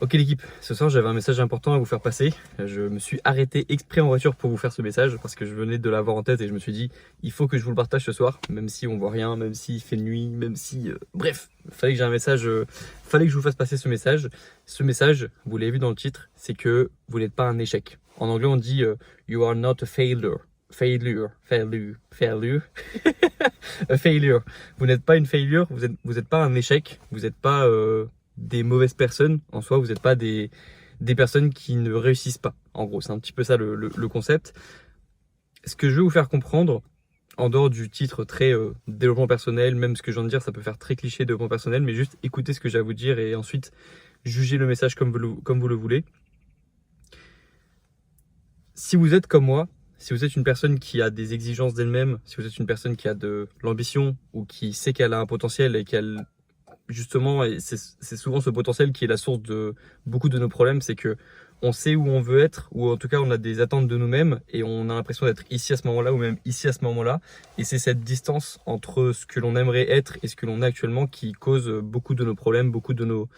Ok l'équipe, ce soir j'avais un message important à vous faire passer. Je me suis arrêté exprès en voiture pour vous faire ce message parce que je venais de l'avoir en tête et je me suis dit il faut que je vous le partage ce soir, même si on voit rien, même s'il fait nuit, même si... bref, fallait que j'ai un message, fallait que je vous fasse passer ce message. Ce message, vous l'avez vu dans le titre, c'est que vous n'êtes pas un échec. En anglais on dit you are not a failure. Failure. A failure. Vous n'êtes pas une failure, vous êtes pas un échec, vous n'êtes pas... des mauvaises personnes en soi, vous n'êtes pas des personnes qui ne réussissent pas. En gros, c'est un petit peu ça le concept. Ce que je veux vous faire comprendre, en dehors du titre très développement personnel, même ce que je viens de dire, ça peut faire très cliché développement personnel, mais juste écoutez ce que j'ai à vous dire et ensuite jugez le message comme vous le voulez. Si vous êtes comme moi, si vous êtes une personne qui a des exigences d'elle-même, si vous êtes une personne qui a de l'ambition ou qui sait qu'elle a un potentiel et qu'elle justement, et c'est souvent ce potentiel qui est la source de beaucoup de nos problèmes, c'est que on sait où on veut être, ou en tout cas on a des attentes de nous-mêmes, et on a l'impression d'être ici à ce moment-là, ou même ici à ce moment-là, et c'est cette distance entre ce que l'on aimerait être et ce que l'on est actuellement qui cause beaucoup de nos problèmes, beaucoup de nos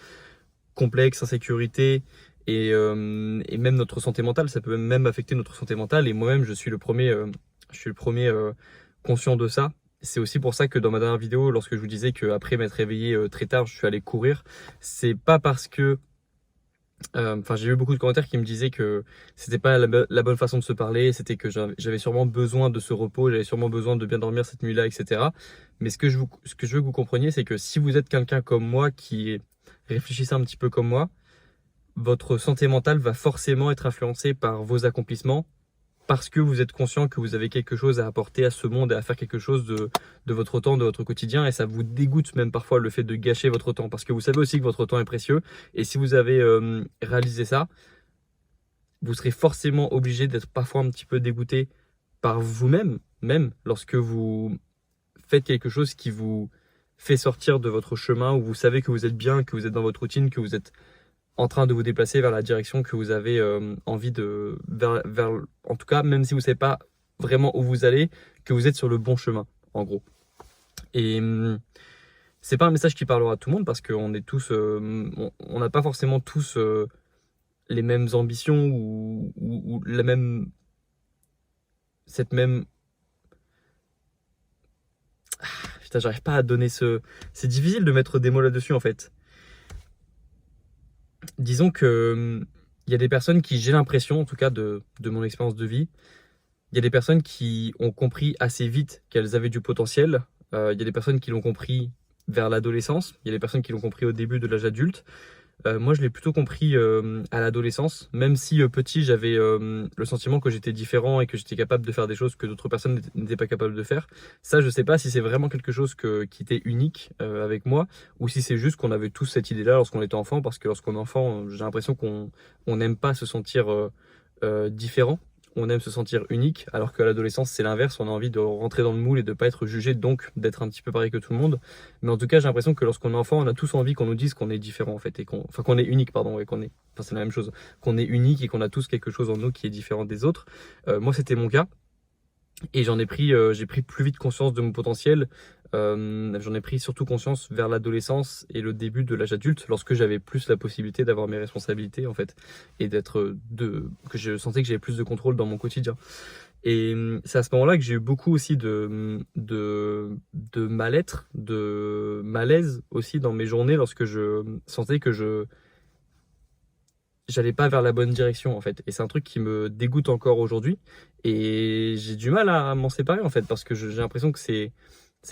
complexes, insécurités, et même notre santé mentale. Ça peut même affecter notre santé mentale, et moi-même je suis le premier, conscient de ça. C'est aussi pour ça que dans ma dernière vidéo, lorsque je vous disais qu'après m'être réveillé très tard, je suis allé courir, c'est pas parce que... j'ai eu beaucoup de commentaires qui me disaient que c'était pas la bonne façon de se parler, c'était que j'avais sûrement besoin de ce repos, j'avais sûrement besoin de bien dormir cette nuit-là, etc. Mais ce que je veux que vous compreniez, c'est que si vous êtes quelqu'un comme moi qui réfléchissez un petit peu comme moi, votre santé mentale va forcément être influencée par vos accomplissements, parce que vous êtes conscient que vous avez quelque chose à apporter à ce monde et à faire quelque chose de votre temps, de votre quotidien, et ça vous dégoûte même parfois le fait de gâcher votre temps, parce que vous savez aussi que votre temps est précieux, et si vous avez réalisé ça, vous serez forcément obligé d'être parfois un petit peu dégoûté par vous-même, même lorsque vous faites quelque chose qui vous fait sortir de votre chemin, où vous savez que vous êtes bien, que vous êtes dans votre routine, que vous êtes en train de vous déplacer vers la direction que vous avez envie de... en tout cas, même si vous ne savez pas vraiment où vous allez, que vous êtes sur le bon chemin, en gros. Et c'est pas un message qui parlera à tout le monde, parce qu'on est tous... on n'a pas forcément tous les mêmes ambitions ou la même... cette même... Putain, j'arrive pas à donner ce... C'est difficile de mettre des mots là-dessus, en fait. Disons que il y a des personnes qui, j'ai l'impression, en tout cas de mon expérience de vie, il y a des personnes qui ont compris assez vite qu'elles avaient du potentiel. Il y a des personnes qui l'ont compris vers l'adolescence. Il y a des personnes qui l'ont compris au début de l'âge adulte. Moi, je l'ai plutôt compris à l'adolescence, même si petit, j'avais le sentiment que j'étais différent et que j'étais capable de faire des choses que d'autres personnes n'étaient pas capables de faire. Ça, je sais pas si c'est vraiment quelque chose qui était unique avec moi, ou si c'est juste qu'on avait tous cette idée-là lorsqu'on était enfant, parce que lorsqu'on est enfant, j'ai l'impression qu'on n'aime pas se sentir différent. On aime se sentir unique, alors qu'à l'adolescence, c'est l'inverse. On a envie de rentrer dans le moule et de pas être jugé, donc d'être un petit peu pareil que tout le monde. Mais en tout cas, j'ai l'impression que lorsqu'on est enfant, on a tous envie qu'on nous dise qu'on est différent, en fait, et qu'on est unique, pardon, et c'est la même chose, qu'on est unique et qu'on a tous quelque chose en nous qui est différent des autres. Moi, c'était mon cas. Et j'ai pris plus vite conscience de mon potentiel. J'en ai pris surtout conscience vers l'adolescence et le début de l'âge adulte, lorsque j'avais plus la possibilité d'avoir mes responsabilités, en fait, et que je sentais que j'avais plus de contrôle dans mon quotidien. Et c'est à ce moment-là que j'ai eu beaucoup aussi de mal-être, de malaise aussi dans mes journées, lorsque je sentais que j'allais pas vers la bonne direction, en fait. Et c'est un truc qui me dégoûte encore aujourd'hui. Et j'ai du mal à m'en séparer, en fait, parce que j'ai l'impression que c'est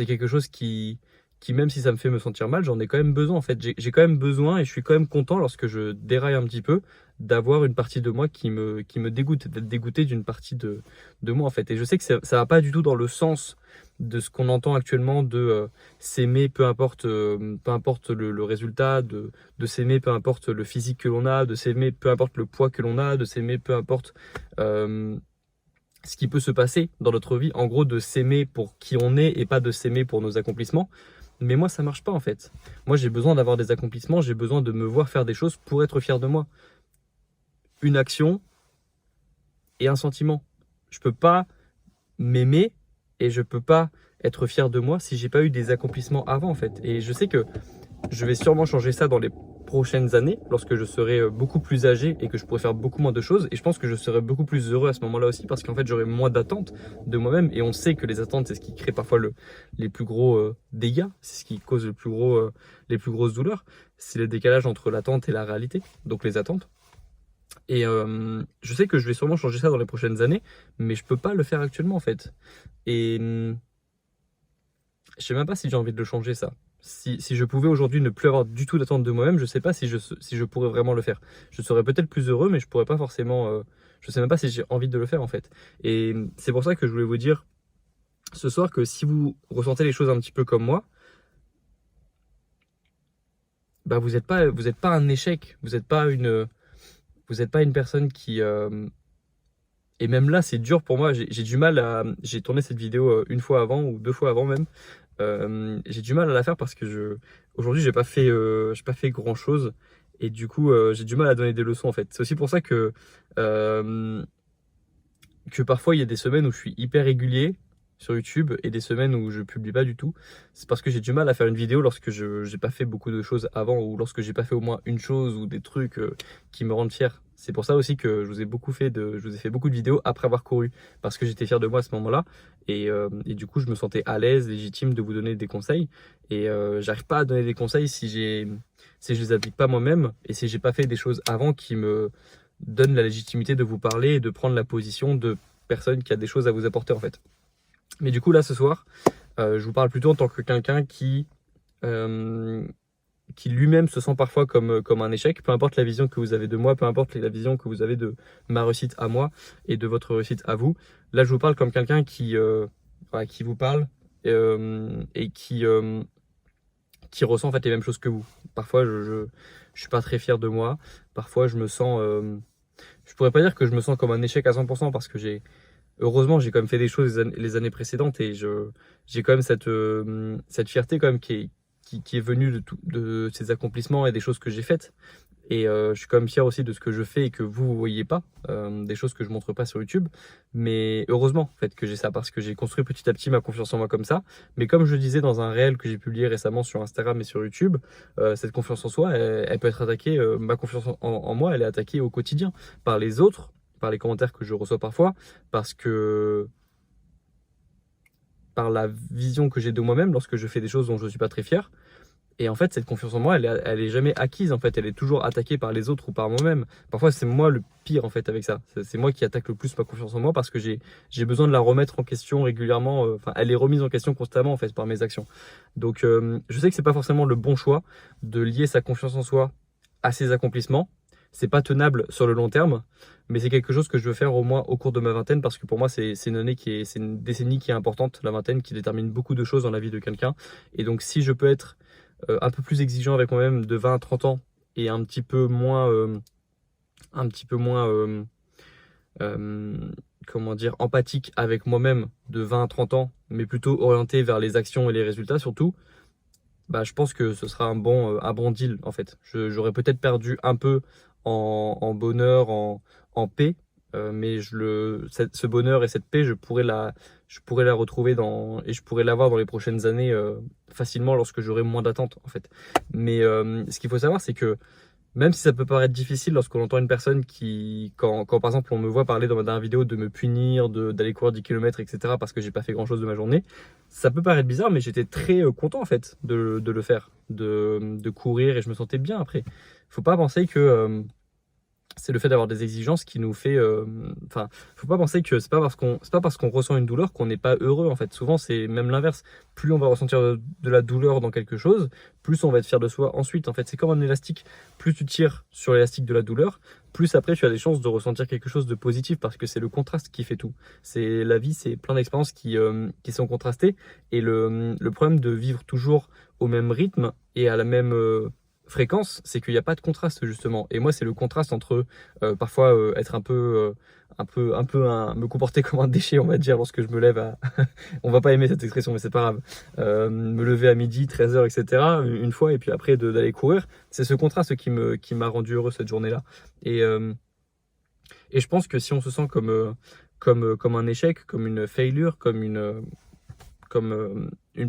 quelque chose qui, même si ça me fait me sentir mal, j'en ai quand même besoin, en fait. J'ai quand même besoin, et je suis quand même content, lorsque je déraille un petit peu, d'avoir une partie de moi qui me dégoûte, d'être dégoûté d'une partie de moi, en fait. Et je sais que ça va pas du tout dans le sens de ce qu'on entend actuellement, de s'aimer peu importe le résultat, de s'aimer peu importe le physique que l'on a, de s'aimer peu importe le poids que l'on a, de s'aimer peu importe ce qui peut se passer dans notre vie, en gros de s'aimer pour qui on est et pas de s'aimer pour nos accomplissements. Mais moi ça marche pas, en fait. Moi j'ai besoin d'avoir des accomplissements, j'ai besoin de me voir faire des choses pour être fier de moi. Une action et un sentiment. Je peux pas m'aimer et je peux pas être fier de moi si j'ai pas eu des accomplissements avant, en fait. Et je sais que je vais sûrement changer ça dans les prochaines années, lorsque je serai beaucoup plus âgé et que je pourrai faire beaucoup moins de choses. Et je pense que je serai beaucoup plus heureux à ce moment-là aussi parce qu'en fait, j'aurai moins d'attentes de moi-même. Et on sait que les attentes, c'est ce qui crée parfois les plus gros dégâts, c'est ce qui cause les plus grosses douleurs. C'est le décalage entre l'attente et la réalité, donc les attentes. Et je sais que je vais sûrement changer ça dans les prochaines années, mais je peux pas le faire actuellement en fait. Et je sais même pas si j'ai envie de le changer ça. Si je pouvais aujourd'hui ne plus avoir du tout d'attente de moi-même, je sais pas si je pourrais vraiment le faire. Je serais peut-être plus heureux, mais je pourrais pas forcément. Je sais même pas si j'ai envie de le faire en fait. Et c'est pour ça que je voulais vous dire ce soir que si vous ressentez les choses un petit peu comme moi, bah vous êtes pas un échec. Vous n'êtes pas une personne qui. Et même là, c'est dur pour moi. J'ai du mal à. J'ai tourné cette vidéo une fois avant ou deux fois avant même. J'ai du mal à la faire parce que aujourd'hui j'ai pas fait grand chose et du coup j'ai du mal à donner des leçons en fait. C'est aussi pour ça que parfois il y a des semaines où je suis hyper régulier sur YouTube et des semaines où je publie pas du tout. C'est parce que j'ai du mal à faire une vidéo lorsque je j'ai pas fait beaucoup de choses avant ou lorsque j'ai pas fait au moins une chose ou des trucs qui me rendent fier. C'est pour ça aussi que je vous ai fait beaucoup de vidéos après avoir couru parce que j'étais fier de moi à ce moment-là et du coup je me sentais à l'aise, légitime de vous donner des conseils et j'arrive pas à donner des conseils si je les applique pas moi-même et si j'ai pas fait des choses avant qui me donne la légitimité de vous parler et de prendre la position de personne qui a des choses à vous apporter en fait. Mais du coup là ce soir, je vous parle plutôt en tant que quelqu'un qui lui-même se sent parfois comme un échec, peu importe la vision que vous avez de moi, peu importe la vision que vous avez de ma réussite à moi et de votre réussite à vous. Là je vous parle comme quelqu'un voilà, qui vous parle et qui ressent en fait les mêmes choses que vous. Parfois je suis pas très fier de moi, parfois je me sens je pourrais pas dire que je me sens comme un échec à 100% parce que heureusement, j'ai quand même fait des choses les années précédentes et j'ai quand même cette fierté quand même qui est venue de ces accomplissements et des choses que j'ai faites. Et je suis quand même fier aussi de ce que je fais et que vous voyez pas, des choses que je montre pas sur YouTube. Mais heureusement en fait que j'ai ça parce que j'ai construit petit à petit ma confiance en moi comme ça. Mais comme je le disais dans un réel que j'ai publié récemment sur Instagram et sur YouTube, cette confiance en soi, elle peut être attaquée. Ma confiance en moi, elle est attaquée au quotidien par les autres, par les commentaires que je reçois parfois, parce que par la vision que j'ai de moi-même lorsque je fais des choses dont je suis pas très fier. Et en fait, cette confiance en moi, elle est jamais acquise. En fait, elle est toujours attaquée par les autres ou par moi-même. Parfois, c'est moi le pire en fait avec ça. C'est moi qui attaque le plus ma confiance en moi parce que j'ai besoin de la remettre en question régulièrement. Enfin, elle est remise en question constamment en fait par mes actions. Donc, je sais que c'est pas forcément le bon choix de lier sa confiance en soi à ses accomplissements. C'est pas tenable sur le long terme, mais c'est quelque chose que je veux faire au moins au cours de ma vingtaine parce que pour moi, c'est une décennie qui est importante, la vingtaine, qui détermine beaucoup de choses dans la vie de quelqu'un. Et donc, si je peux être un peu plus exigeant avec moi-même de 20 à 30 ans et comment dire, empathique avec moi-même de 20 à 30 ans, mais plutôt orienté vers les actions et les résultats surtout, bah, je pense que ce sera un bon deal en fait. J'aurais peut-être perdu un peu en bonheur, en paix, mais ce bonheur et cette paix, je pourrais la retrouver et je pourrais l'avoir dans les prochaines années facilement lorsque j'aurai moins d'attentes en fait. Mais ce qu'il faut savoir, c'est que même si ça peut paraître difficile lorsqu'on entend une personne quand par exemple on me voit parler dans ma dernière vidéo de me punir, d'aller courir 10 km, etc. parce que j'ai pas fait grand chose de ma journée, ça peut paraître bizarre, mais j'étais très content en fait de le faire, de courir et je me sentais bien après. Faut pas penser que c'est le fait d'avoir des exigences qui nous fait enfin faut pas penser que c'est pas parce qu'on ressent une douleur qu'on n'est pas heureux en fait. Souvent c'est même l'inverse, plus on va ressentir de la douleur dans quelque chose, plus on va être fier de soi ensuite. En fait, c'est comme un élastique, plus tu tires sur l'élastique de la douleur, plus après tu as des chances de ressentir quelque chose de positif parce que c'est le contraste qui fait tout. C'est la vie, c'est plein d'expériences qui sont contrastées et le problème de vivre toujours au même rythme et à la même fréquence, c'est qu'il n'y a pas de contraste justement. Et moi, c'est le contraste entre parfois être me comporter comme un déchet, on va dire, lorsque je me lève à, on va pas aimer cette expression, mais c'est pas grave, me lever à midi, 13h, etc. une fois, et puis après d'aller courir. C'est ce contraste qui m'a rendu heureux cette journée-là. Et je pense que si on se sent comme un échec, comme une failure, comme une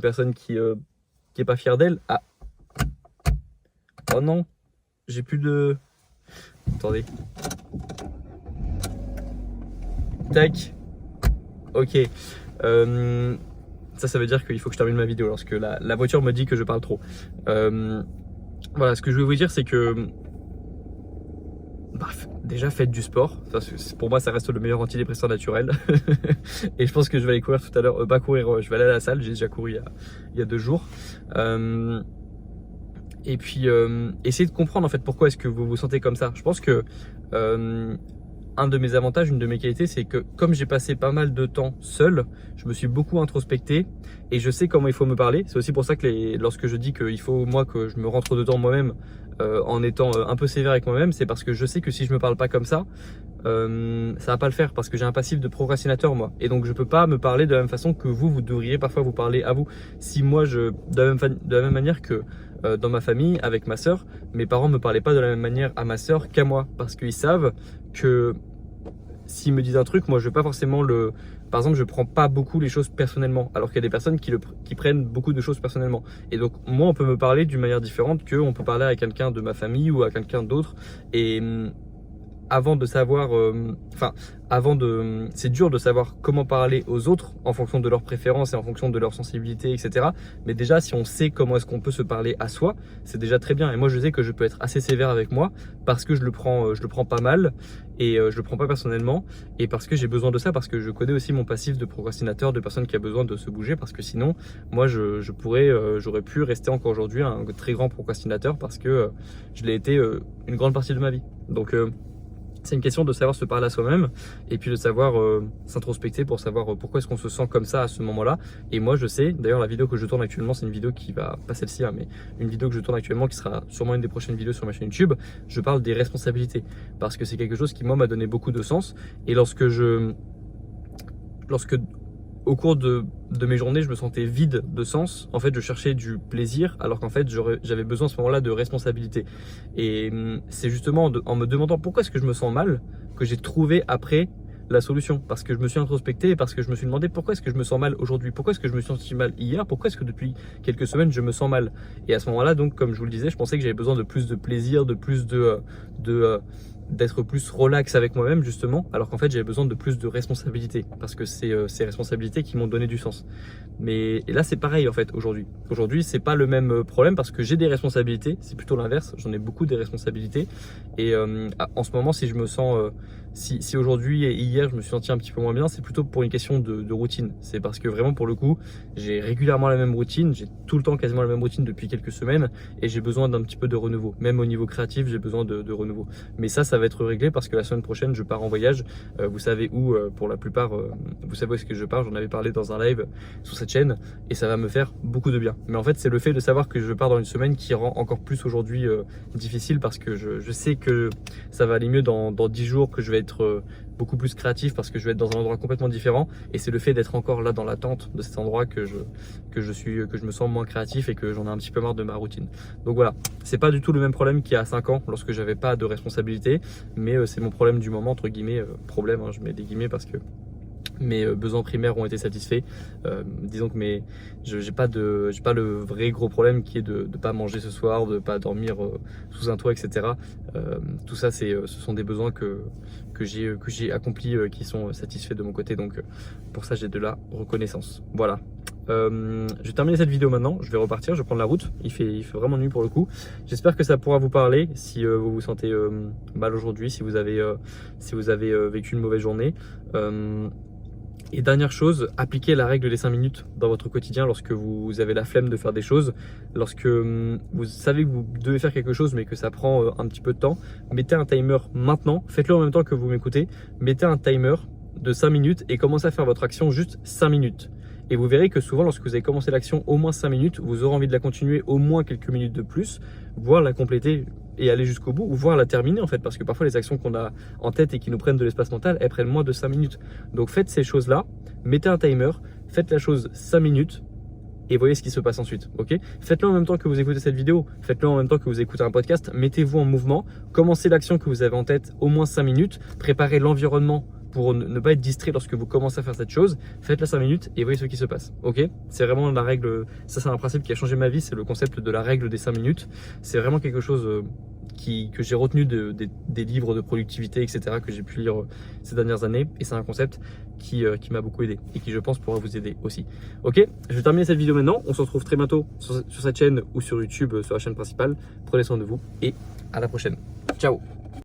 personne qui est pas fière d'elle, oh non, j'ai plus de... Attendez. Tac. Ok. Ça veut dire qu'il faut que je termine ma vidéo lorsque la voiture me dit que je parle trop. Voilà, ce que je veux vous dire, c'est que déjà faites du sport. Pour moi, ça reste le meilleur antidépresseur naturel. Et je pense que je vais aller courir tout à l'heure. Pas courir, je vais aller à la salle. J'ai déjà couru il y a 2 jours. Et puis, essayez de comprendre en fait pourquoi est-ce que vous vous sentez comme ça. Je pense que un de mes avantages, une de mes qualités, c'est que comme j'ai passé pas mal de temps seul, je me suis beaucoup introspecté et je sais comment il faut me parler. C'est aussi pour ça que lorsque je dis qu'il faut moi que je me rentre dedans moi-même en étant un peu sévère avec moi-même, c'est parce que je sais que si je me parle pas comme ça va pas le faire parce que j'ai un passif de procrastinateur moi. Et donc je peux pas me parler de la même façon que vous devriez parfois vous parler à vous. Si moi, de la même manière que dans ma famille, avec ma sœur, mes parents me parlaient pas de la même manière à ma sœur qu'à moi parce qu'ils savent que s'ils me disent un truc, moi je vais pas forcément par exemple, je prends pas beaucoup les choses personnellement, alors qu'il y a des personnes qui prennent beaucoup de choses personnellement. Et donc moi, on peut me parler d'une manière différente qu'on peut parler à quelqu'un de ma famille ou à quelqu'un d'autre. Et avant de savoir, c'est dur de savoir comment parler aux autres en fonction de leurs préférences et en fonction de leur sensibilité, etc. Mais déjà, si on sait comment est-ce qu'on peut se parler à soi, c'est déjà très bien. Et moi, je sais que je peux être assez sévère avec moi parce que je le prends pas mal et je le prends pas personnellement et parce que j'ai besoin de ça, parce que je connais aussi mon passif de procrastinateur, de personne qui a besoin de se bouger, parce que sinon, moi, j'aurais pu rester encore aujourd'hui un très grand procrastinateur parce que je l'ai été une grande partie de ma vie. Donc c'est une question de savoir se parler à soi-même et puis de savoir s'introspecter pour savoir pourquoi est-ce qu'on se sent comme ça à ce moment-là. Et moi je sais, d'ailleurs la vidéo que je tourne actuellement, c'est une vidéo qui va, pas celle-ci, mais une vidéo que je tourne actuellement qui sera sûrement une des prochaines vidéos sur ma chaîne YouTube. Je parle des responsabilités parce que c'est quelque chose qui moi m'a donné beaucoup de sens. Et lorsque au cours de mes journées, je me sentais vide de sens. En fait, je cherchais du plaisir, alors qu'en fait, j'avais besoin à ce moment-là de responsabilité. Et c'est justement en me demandant pourquoi est-ce que je me sens mal que j'ai trouvé après la solution. Parce que je me suis introspecté et parce que je me suis demandé pourquoi est-ce que je me sens mal aujourd'hui, pourquoi est-ce que je me suis senti mal hier, pourquoi est-ce que depuis quelques semaines je me sens mal. Et à ce moment-là, donc, comme je vous le disais, je pensais que j'avais besoin de plus de plaisir, de plus d'être plus relax avec moi-même justement, alors qu'en fait j'avais besoin de plus de responsabilités parce que c'est ces responsabilités qui m'ont donné du sens. Et là c'est pareil en fait aujourd'hui c'est pas le même problème parce que j'ai des responsabilités, c'est plutôt l'inverse, j'en ai beaucoup des responsabilités et en ce moment si je me sens si aujourd'hui et hier je me suis senti un petit peu moins bien, c'est plutôt pour une question de routine. C'est parce que vraiment pour le coup j'ai régulièrement la même routine, j'ai tout le temps quasiment la même routine depuis quelques semaines et j'ai besoin d'un petit peu de renouveau. Même au niveau créatif j'ai besoin de renouveau. Mais ça va être réglé parce que la semaine prochaine je pars en voyage. Vous savez où, pour la plupart, vous savez où est-ce que je pars, j'en avais parlé dans un live sur cette chaîne et ça va me faire beaucoup de bien. Mais en fait c'est le fait de savoir que je pars dans une semaine qui rend encore plus aujourd'hui difficile parce que je sais que ça va aller mieux dans 10 jours, que je vais être beaucoup plus créatif parce que je vais être dans un endroit complètement différent et c'est le fait d'être encore là dans l'attente de cet endroit que je me sens moins créatif et que j'en ai un petit peu marre de ma routine. Donc voilà, c'est pas du tout le même problème qu'il y a 5 ans lorsque j'avais pas de responsabilité, mais c'est mon problème du moment, entre guillemets, problème, hein, je mets des guillemets parce que mes besoins primaires ont été satisfaits. Disons que j'ai pas le vrai gros problème qui est de pas manger ce soir, de pas dormir sous un toit, etc. Tout ça, ce sont des besoins que j'ai accomplis qui sont satisfaits de mon côté. Donc pour ça, j'ai de la reconnaissance. Voilà. Je vais terminer cette vidéo maintenant, je vais repartir, je vais prendre la route, il fait vraiment nuit pour le coup. J'espère que ça pourra vous parler si vous vous sentez mal aujourd'hui, si vous avez vécu une mauvaise journée. Et dernière chose, appliquez la règle des 5 minutes dans votre quotidien lorsque vous avez la flemme de faire des choses. Lorsque vous savez que vous devez faire quelque chose mais que ça prend un petit peu de temps, mettez un timer maintenant, faites-le en même temps que vous m'écoutez, mettez un timer de 5 minutes et commencez à faire votre action juste 5 minutes. Et vous verrez que souvent lorsque vous avez commencé l'action au moins 5 minutes, vous aurez envie de la continuer au moins quelques minutes de plus, voire la compléter et aller jusqu'au bout, ou voire la terminer en fait, parce que parfois les actions qu'on a en tête et qui nous prennent de l'espace mental, elles prennent moins de 5 minutes. Donc faites ces choses-là, mettez un timer, faites la chose 5 minutes et voyez ce qui se passe ensuite, ok? Faites-le en même temps que vous écoutez cette vidéo, faites-le en même temps que vous écoutez un podcast, mettez-vous en mouvement, commencez l'action que vous avez en tête au moins 5 minutes, préparez l'environnement pour ne pas être distrait lorsque vous commencez à faire cette chose, faites-la 5 minutes et voyez ce qui se passe, ok? C'est vraiment la règle, ça c'est un principe qui a changé ma vie, c'est le concept de la règle des 5 minutes. C'est vraiment quelque chose que j'ai retenu des livres de productivité, etc., que j'ai pu lire ces dernières années. Et c'est un concept qui m'a beaucoup aidé et qui, je pense, pourra vous aider aussi. Ok, je vais terminer cette vidéo maintenant. On se retrouve très bientôt sur cette chaîne ou sur YouTube, sur la chaîne principale. Prenez soin de vous et à la prochaine. Ciao!